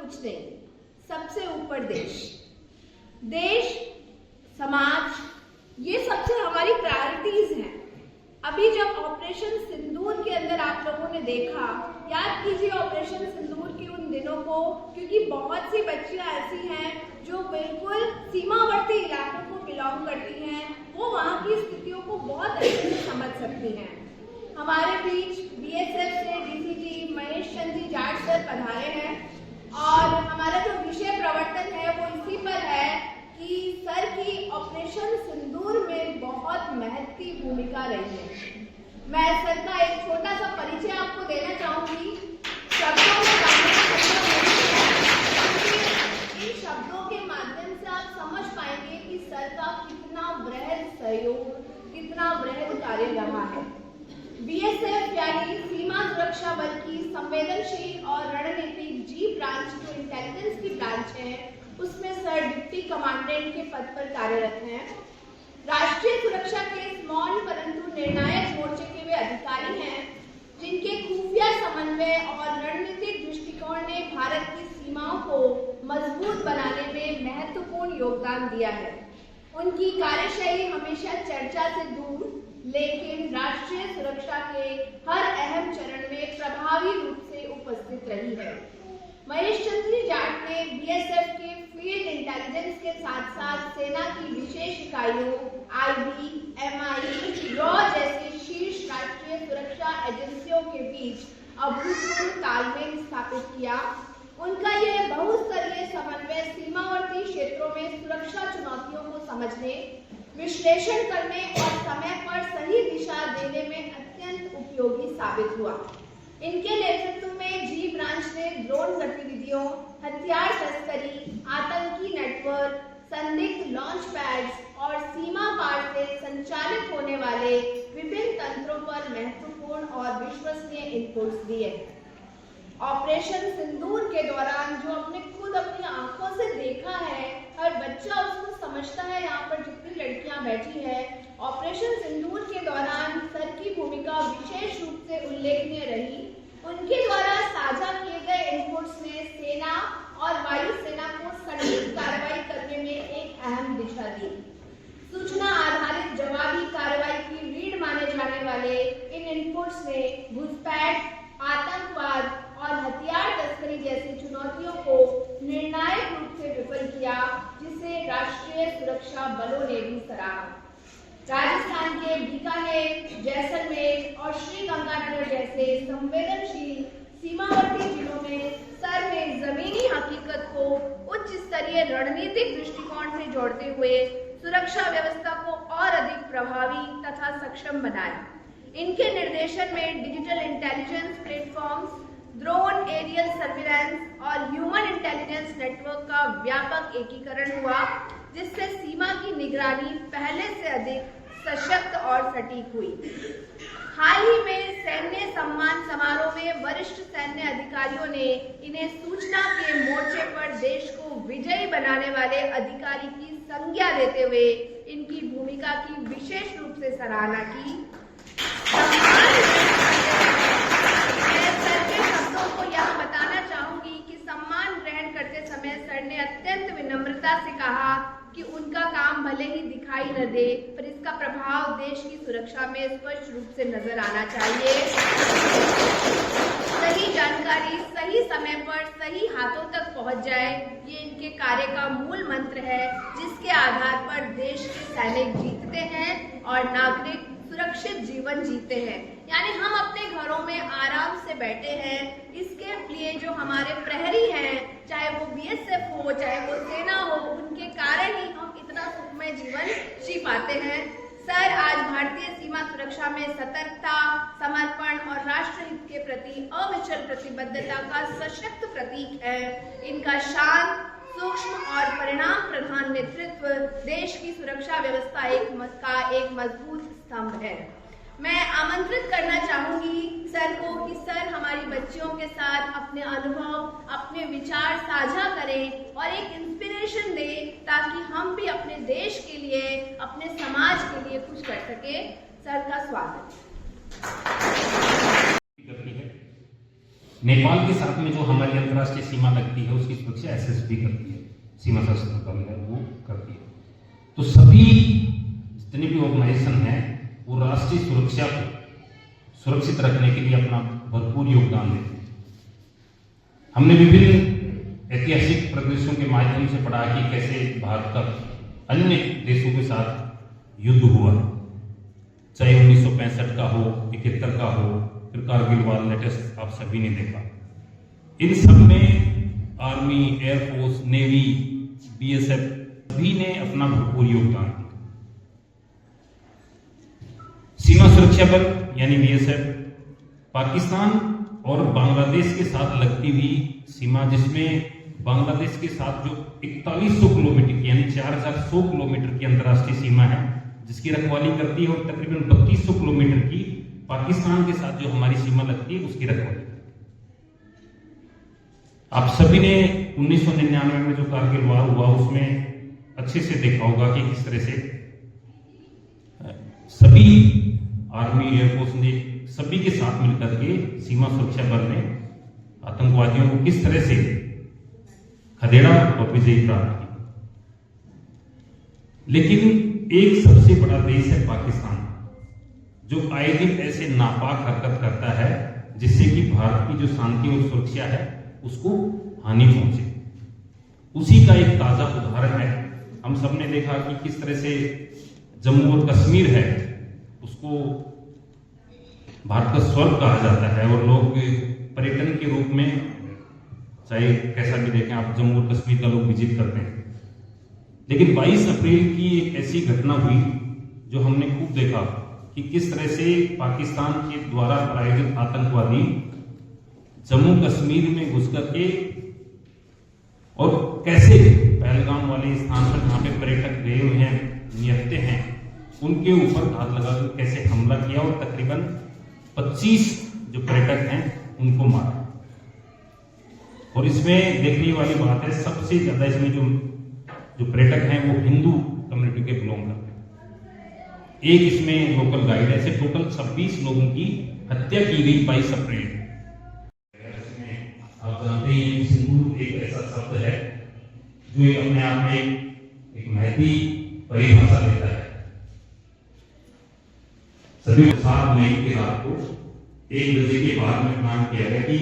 कुछ नहीं, सबसे ऊपर देश, देश, समाज, ये सबसे हमारी प्रायोरिटीज हैं। अभी जब ऑपरेशन सिंदूर के अंदर आप लोगों ने देखा, याद कीजिए ऑपरेशन सिंदूर के उन दिनों को, क्योंकि बहुत सी बच्चियां ऐसी हैं जो बिल्कुल सीमावर्ती इलाकों को बिलोंग करती हैं, वो वहाँ की स्थितियों को बहुत अच्छे से समझ सकती हैं। हमारे बीच बीएसएफ से डीसीजी महेश चंद्र जी जाट सर पधारे हैं और हमारा जो विषय प्रवर्तन है वो इसी पर है कि सर की ऑपरेशन सिंदूर में बहुत महत्वपूर्ण भूमिका रही है। मैं सर का एक छोटा सा परिचय आपको देना चाहूंगी। शब्दों इन शब्दों के माध्यम से आप समझ पाएंगे कि सर का कितना बृहद सहयोग, कितना बृहद कार्य रहा है। बीएसएफ यानी सीमा सुरक्षा बल की संवेदनशील और रणनीतिक जी ब्रांच, जो इंटेलिजेंस की ब्रांच है, उसमें सर डिप्टी कमांडेंट के पद पर कार्यरत हैं। राष्ट्रीय सुरक्षा के स्मॉल परंतु निर्णायक मोर्चे के वे अधिकारी हैं जिनके खुफिया समन्वय और रणनीतिक दृष्टिकोण ने भारत की सीमाओं को मजबूत बनाने में महत्वपूर्ण योगदान दिया है। उनकी कार्यशैली हमेशा चर्चा से दूर, लेकिन राष्ट्रीय सुरक्षा के हर अहम चरण में प्रभावी रूप से उपस्थित रही है। महेश चंद्र जाट ने बीएसएफ के फील्ड इंटेलिजेंस के साथ साथ सेना की विशेष इकाइयों आईबी, एमआई, रॉ जैसे शीर्ष राष्ट्रीय सुरक्षा एजेंसियों के बीच अभूतपूर्व तालमेल स्थापित किया। उनका यह बहुस्तरीय समन्वय सीमावर्ती क्षेत्रों में सुरक्षा चुनौतियों को समझने, विश्लेषण करने और समय पर सही दिशा देने में अत्यंत उपयोगी साबित हुआ। इनके नेतृत्व में जी ब्रांच ने ड्रोन गतिविधियों, हथियार तस्करी, आतंकी नेटवर्क, संदिग्ध लॉन्च पैड्स और सीमा पार से संचालित होने वाले विभिन्न तंत्रों पर महत्वपूर्ण और विश्वसनीय इनपुट्स दिए। ऑपरेशन सिंदूर के दौरान जो अपने खुद अपनी आंखों से देखा है, हर बच्चा उसको समझता है। यहाँ पर जितनी लड़कियां बैठी है, ऑपरेशन सिंदूर के दौरान सर की भूमिका विशेष रूप से उल्लेखनीय रही। उनके द्वारा साझा किए गए इनपुट्स ने सेना और वायुसेना को संयुक्त कार्रवाई करने में एक अहम दिशा दी। सूचना आधारित जवाबी कार्रवाई की रीढ़ माने जाने वाले इन इनपुट्स ने घुसपैठ, आतंकवाद और हथियार तस्करी जैसी चुनौतियों को निर्णायक रूप से विफल किया, जिसे राष्ट्रीय सुरक्षा बलों ने भी सराहा। राजस्थान के बीकानेर, जैसलमेर और श्रीगंगानगर जैसे संवेदनशील सीमावर्ती जिलों में सर ने जमीनी हकीकत को उच्च स्तरीय रणनीतिक दृष्टिकोण से जोड़ते हुए सुरक्षा व्यवस्था को और अधिक प्रभावी तथा सक्षम बनाया। इनके निर्देशन में digital intelligence platforms, drone aerial surveillance और ह्यूमन इंटेलिजेंस नेटवर्क का व्यापक एकीकरण हुआ, जिससे सीमा की निगरानी पहले से अधिक सशक्त और सटीक हुई। हाल ही में सैन्य सम्मान समारोह में वरिष्ठ सैन्य अधिकारियों ने इन्हें सूचना के मोर्चे पर देश को विजयी बनाने वाले अधिकारी की संज्ञा देते हुए इनकी भूमिका की विशेष रूप से सराहना की। मैं सर के शब्दों को यह बताना चाहूंगी कि सम्मान ग्रहण करते समय सर ने अत्यंत विनम्रता से कहा कि उनका काम भले ही दिखाई न दे, पर इसका प्रभाव देश की सुरक्षा में स्पष्ट रूप से नजर आना चाहिए। सही जानकारी सही समय पर सही हाथों तक पहुंच जाए, ये इनके कार्य का मूल मंत्र है, जिसके आधार पर देश के सैनिक जीतते हैं और नागरिक सुरक्षित जीवन जीते हैं। यानी हम अपने घरों में आराम से बैठे हैं, इसके लिए जो हमारे प्रहरी हैं, चाहे वो बीएसएफ हो, चाहे वो सेना हो, उनके कारण ही हम इतना सुखमय जीवन जी पाते हैं। सर आज भारतीय सीमा सुरक्षा में सतर्कता, समर्पण और राष्ट्रहित के प्रति अविचल प्रतिबद्धता का सशक्त प्रतीक है। इनका शांत, सूक्ष्म और परिणाम प्रधान नेतृत्व देश की सुरक्षा व्यवस्था का एक मजबूत स्तंभ है। मैं आमंत्रित करना चाहूंगी सर को कि सर हमारी बच्चियों के साथ अपने अनुभव, अपने विचार साझा करें और एक इंस्पिरेशन दें, ताकि हम भी अपने देश के लिए, अपने समाज के लिए कुछ कर सके। सर का स्वागत। नेपाल के साथ में जो हमारी अंतर्राष्ट्रीय सीमा लगती है उसकी सुरक्षा एसएसबी करती है, सीमा सशस्त्र बल है वो करती है। तो सभी जितने भी ऑर्गेनाइजेशन हैं वो राष्ट्रीय सुरक्षा को सुरक्षित रखने के लिए अपना भरपूर योगदान देते हैं। हमने विभिन्न ऐतिहासिक प्रदर्शनों के माध्यम से पढ़ा कि कैसे भारत का अन्य देशों के साथ युद्ध हुआ, चाहे 1965 का हो, 71 का हो, फिर कारगिल वार लेटेस्ट आप सभी ने देखा। इन सब में आर्मी, एयरफोर्स, नेवी, बीएसएफ सभी ने अपना भरपूर योगदान दिया। सीमा सुरक्षा बल यानी बीएसएफ पाकिस्तान और बांग्लादेश के साथ लगती हुई सीमा, जिसमें बांग्लादेश के साथ जो 4100 किलोमीटर की यानी 4100 किलोमीटर की अंतर्राष्ट्रीय सीमा है जिसकी रखवाली करती है, और तकरीबन 3200 किलोमीटर की पाकिस्तान के साथ जो हमारी सीमा लगती है उसकी रखवाली। आप सभी ने 1999 में जो कारगिल वार हुआ उसमें अच्छे से देखा होगा कि किस तरह से सभी आर्मी, एयरफोर्स ने सभी के साथ मिलकर के सीमा सुरक्षा बल ने आतंकवादियों को किस तरह से खदेड़ा और विजय प्राप्त की। लेकिन एक सबसे बड़ा देश है पाकिस्तान, जो आए दिन ऐसे नापाक हरकत करता है जिससे कि भारत की जो शांति और सुरक्षा है उसको हानि पहुंचे। उसी का एक ताजा उदाहरण है। हम सबने देखा कि किस तरह से जम्मू और कश्मीर है उसको भारत का स्वर्ग कहा जाता है, और लोग पर्यटन के रूप में चाहे कैसा भी देखें आप, जम्मू और कश्मीर का लोग विजिट करते हैं। लेकिन 22 अप्रैल की एक ऐसी घटना हुई जो हमने खूब देखा कि किस तरह से पाकिस्तान के द्वारा प्रायोजित आतंकवादी जम्मू कश्मीर में घुस करके और कैसे पहलगाम वाले स्थान पर जहां पे पर्यटक गए हुए हैं, निहत्ते हैं, उनके ऊपर घात लगाकर कैसे हमला किया और तकरीबन 25 जो पर्यटक हैं उनको मारा। और इसमें देखने वाली बात है, सबसे ज्यादा इसमें जो पर्यटक हैं वो हिंदू कम्युनिटी के बिलोंग करते हैं। एक इसमें लोकल गाइड है। ऐसे टोटल 26 लोगों की हत्या की गई 22 अप्रैल। आप जानते हैं सिंदूर एक ऐसा शब्द है जो अपने आप में एक महती परिभाषा देता है। सभी 7 मई की रात को 1 बजे के बाद में प्लान किया गया कि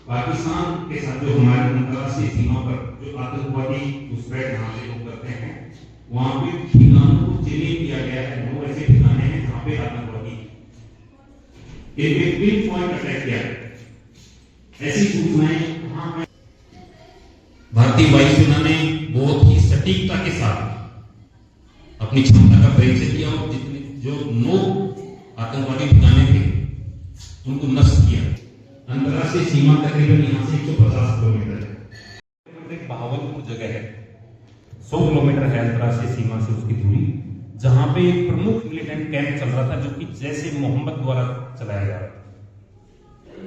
पाकिस्तान के साथ जो हमारे अंतर्राष्ट्रीय सीमा पर जो आतंकवादी घुसपैठ यहाँ से लोग करते हैं वहां पे ठिकानों को चिन्हित किया गया है। 9 ऐसे ठिकाने हैं जहाँ पे आतंकवादी एक पिन पॉइंट अटैक किया है। ऐसी सूचनाएं वहां पे भारतीय वायुसेना ने बहुत ही सटीकता के साथ अपनी क्षमता का परिचय दिया और जितने जो 9 आतंकवादी ठिकाने थे उनको नष्ट किया। अंतर्राष्ट्रीय सीमा तकरीबन यहाँ से 150 किलोमीटर है। बहावलपुर जगह है, 100 किलोमीटर है अंतर्राष्ट्रीय सीमा से उसकी दूरी, जहां पे एक प्रमुख मिलिटेंट कैंप चल रहा था जो कि जैश ए मोहम्मद द्वारा चलाया जा रहा था।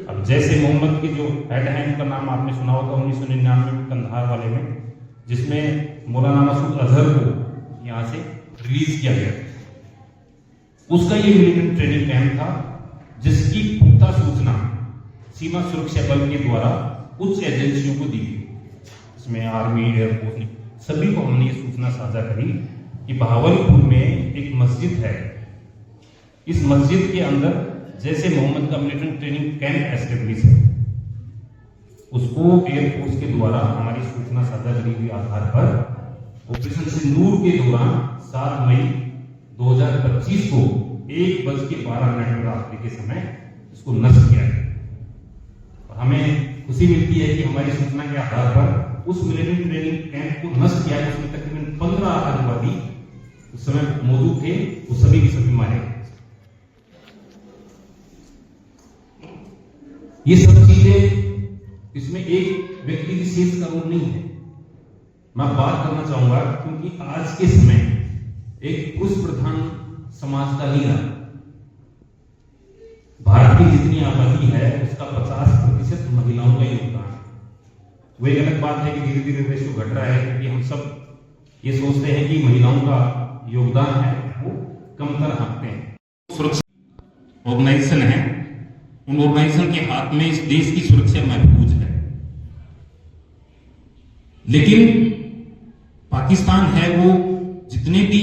अब जैश ए मोहम्मद के जो हेड हैं उनका नाम आपने सुना होगा 1999 में कंधार वाले में, जिसमें मौलाना मसूद अजहर को यहाँ से रिलीज किया गया। उसका ये मिलिटेंट ट्रेनिंग कैंप था जिसकी पुख्ता सूचना सीमा सुरक्षा बल के द्वारा उच्च एजेंसियों को दी गई। इसमें आर्मी, एयरफोर्स ने सभी को हमने ये सूचना साझा करी कि बहावलपुर में एक मस्जिद है। इस मस्जिद के अंदर जैसे मोहम्मद का मिलिटेंट ट्रेनिंग कैंप एस्टेब्लिश है, उसको एयरफोर्स के द्वारा हमारी सूचना साझा करी हुई आधार पर ऑपरेशन सिंदूर के दौरान 7 मई 2025 को 1:12 रात्रि के समय इसको नष्ट किया गया। और हमें खुशी मिलती है कि हमारी सूचना के आधार पर उस मिलिटेंट ट्रेनिंग कैंप को नष्ट किया गया। उसमें तकरीबन 15 आतंकवादी उस समय मौजूद थे, वो सभी के सभी मारे गए। ये सब चीजें, इसमें एक व्यक्ति विशेष का रोल नहीं है। मैं बात करना चाहूंगा क्योंकि आज के समय एक पुरुष प्रधान समाज का ही रहा। भारत की जितनी आबादी है उसका 50% महिलाओं का योगदान है। वो एक अलग बात है कि धीरे धीरे रेशो घट रहा है क्योंकि हम सब ये सोचते हैं कि महिलाओं का योगदान है वो कमतर आंकते हैं। सुरक्षा ऑर्गेनाइजेशन है उन ऑर्गेनाइजेशन के हाथ में इस देश की सुरक्षा महफूज है। लेकिन पाकिस्तान है वो जितने भी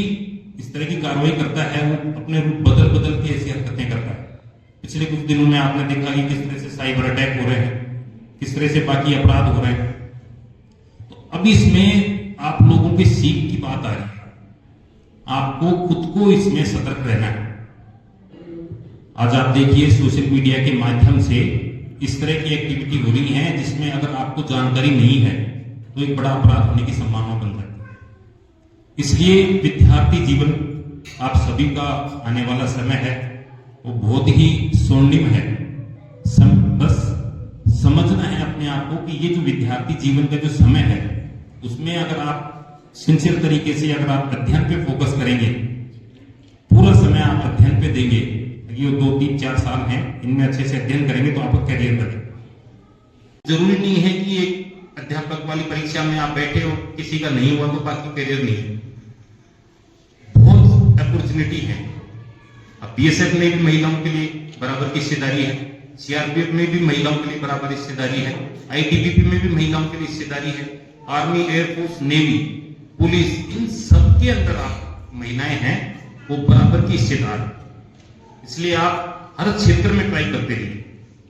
इस तरह की कार्रवाई करता है वो अपने रूप बदल बदल के ऐसी हरकतें करता है। पिछले कुछ दिनों में आपने देखा कि किस तरह से साइबर अटैक हो रहे हैं, किस तरह से बाकी अपराध हो रहे हैं। तो अब इसमें आप लोगों की सीख की बात आ रही है, आपको खुद को इसमें सतर्क रहना है। आज आप देखिए सोशल मीडिया के माध्यम से इस तरह की एक्टिविटी हो रही है जिसमें अगर आपको जानकारी नहीं है तो एक बड़ा अपराध होने की संभावना बन जाती है। इसलिए विद्यार्थी जीवन आप सभी का आने वाला समय है वो बहुत ही स्वर्णिम है। बस समझना है अपने आप को कि ये जो विद्यार्थी जीवन का जो समय है उसमें अगर आप सिंसियर तरीके से अगर आप अध्ययन पे फोकस करेंगे, पूरा समय आप अध्ययन पे देंगे, ये 2, 3, 4 साल हैं, इनमें अच्छे से अध्ययन करेंगे तो आपका करियर बनेगा। जरूरी नहीं है कि एक अध्यापक वाली परीक्षा में आप बैठे हो, किसी का नहीं हुआ तो बाकी करियर नहीं है। बहुत अपॉर्चुनिटी है। अब बीएसएफ में भी महिलाओं के लिए बराबर की हिस्सेदारी है, सीआरपीएफ में भी महिलाओं के लिए बराबर हिस्सेदारी है, आईटीबीपी में भी महिलाओं के लिए हिस्सेदारी है, आर्मी, एयरफोर्स, नेवी, पुलिस, इन सब के अंदर आप महिलाएं हैं वो बराबर की हिस्सेदार है। इसलिए आप हर क्षेत्र में ट्राई करते रहिए।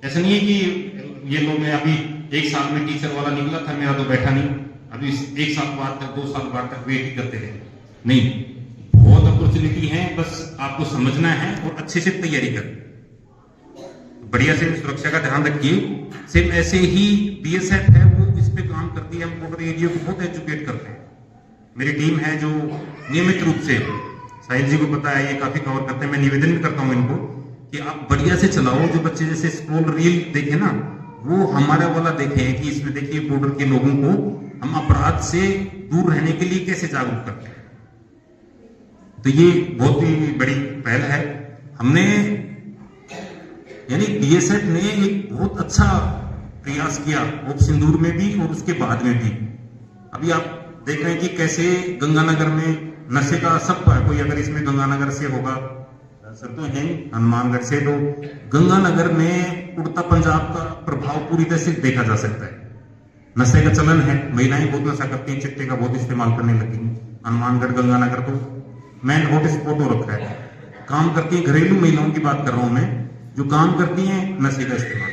ऐसा नहीं है कि ये लोग, मैं अभी 1 साल में टीचर वाला निकला था, मेरा तो बैठा नहीं, अभी 1 साल बाद तक 2 साल बाद तक वेट ही करते रहे। नहीं, बहुत अपॉर्चुनिटी है, बस आपको समझना है और अच्छे से तैयारी करें। बढ़िया से सुरक्षा का ध्यान रखिए। सिर्फ ऐसे ही बीएसएफ है वो इस पे काम करती है, हम बॉर्डर एरिया को बहुत एजुकेट करते हैं। मेरी टीम है जो नियमित रूप से, साहिल जी को पता है, ये काफी कवर करते हैं। मैं निवेदन भी करता हूं इनको कि आप बढ़िया से चलाओ। जो बच्चे जैसे स्क्रॉल रील देखे ना, वो हमारा वाला देखें कि इसमें देखिए बॉर्डर के लोगों को हम अपराध से दूर रहने के लिए कैसे जागरूक करते हैं। तो ये बहुत ही बड़ी पहल है। हमने यानी बीएसएफ ने एक बहुत अच्छा प्रयास किया ऑप सिंदूर में भी और उसके बाद में भी। अभी आप देख रहे हैं कि कैसे गंगानगर में नशे का सब है। कोई अगर इसमें गंगानगर से होगा, सर तो है हनुमानगढ़ से, तो गंगानगर में उड़ता पंजाब का प्रभाव पूरी तरह से देखा जा सकता है। नशे का चलन है, महिलाएं बहुत नशा करती हैं, चिट्टे का बहुत इस्तेमाल करने लगी हैं। हनुमानगढ़, गंगानगर तो मैन हॉट स्पॉट हो रखा है। काम करती हैं, घरेलू महिलाओं की बात कर रहा हूं मैं, जो काम करती हैं नशे का इस्तेमाल।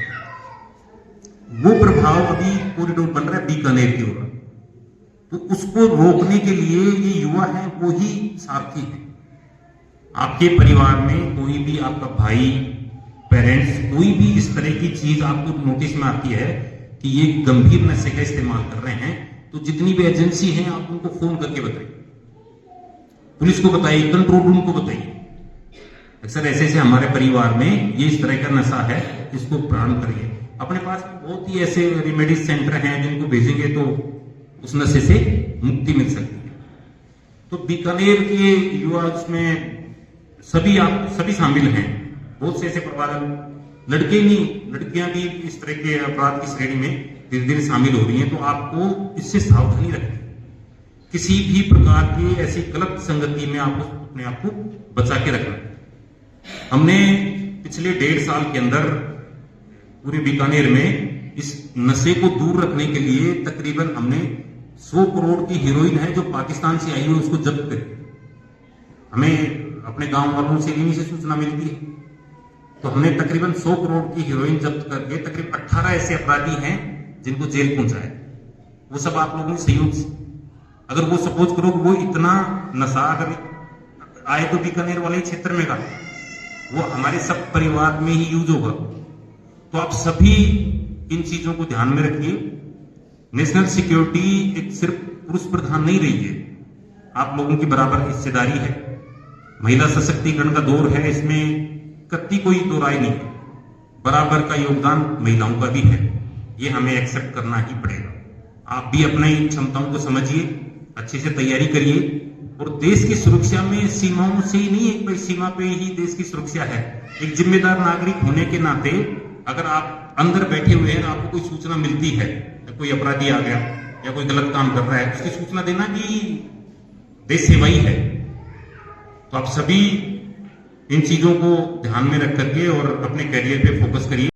वो प्रभाव अभी कॉरिडोर बन रहा है बीकानेर की ओर, तो उसको रोकने के लिए ये युवा है वो ही सारथी है। आपके परिवार में कोई भी आपका भाई, पेरेंट्स, कोई भी इस तरह की चीज आपको नोटिस में आती है कि ये गंभीर नशे का इस्तेमाल कर रहे हैं, तो जितनी भी एजेंसी हैं आप उनको फोन करके बताइए, पुलिस को बताइए, कंट्रोल रूम को बताइए, सर ऐसे ऐसे हमारे परिवार में ये इस तरह का नशा है, इसको प्राण करिए। अपने पास बहुत ही ऐसे रेमेडीज सेंटर हैं जिनको भेजेंगे तो उस नशे से मुक्ति मिल सकती है। तो बीकानेर के युवा इसमें सभी शामिल हैं। बहुत से ऐसे प्रभावित लड़के नहीं, लड़कियां भी इस तरह के अपराध की श्रेणी में धीरे धीरे शामिल हो रही हैं। तो आपको इससे सावधानी रखनी, किसी भी प्रकार की ऐसी गलत संगति में आपको अपने आप को बचा के रखना। हमने पिछले 1.5 साल के अंदर पूरे बीकानेर में इस नशे को दूर रखने के लिए तकरीबन हमने 100 करोड़ की हीरोइन है जो पाकिस्तान से आई है उसको जब्त करी। हमें अपने गांव वालों से इन्हीं से सूचना मिलती है, तो हमने तकरीबन 100 करोड़ की हीरोइन जब्त करके तकरीबन 18 ऐसे अपराधी हैं जिनको जेल पहुंचाया। वो सब आप लोगों के सहयोग से। अगर वो सपोज करो वो इतना नशा अगर आए तो बीकानेर वाले क्षेत्र में का वो हमारे सब परिवार में ही यूज होगा। तो आप सभी इन चीजों को ध्यान में रखिए। नेशनल सिक्योरिटी एक सिर्फ पुरुष प्रधान नहीं रही है, आप लोगों की बराबर हिस्सेदारी है। महिला सशक्तिकरण का दौर है, इसमें कतई कोई दो राय नहीं, बराबर का योगदान महिलाओं का भी है। ये हमें एक्सेप्ट करना ही पड़ेगा। आप भी अपनी क्षमताओं को समझिए, अच्छे से तैयारी करिए और देश की सुरक्षा में सीमाओं से ही नहीं है, भाई सीमा पे ही देश की सुरक्षा है। एक जिम्मेदार नागरिक होने के नाते अगर आप अंदर बैठे हुए हैं, आपको कोई सूचना मिलती है, कोई अपराधी आ गया या कोई गलत काम कर रहा है, उसकी सूचना देना भी देश सेवा ही है। तो आप सभी इन चीजों को ध्यान में रख करके और अपने करियर पे फोकस करिए।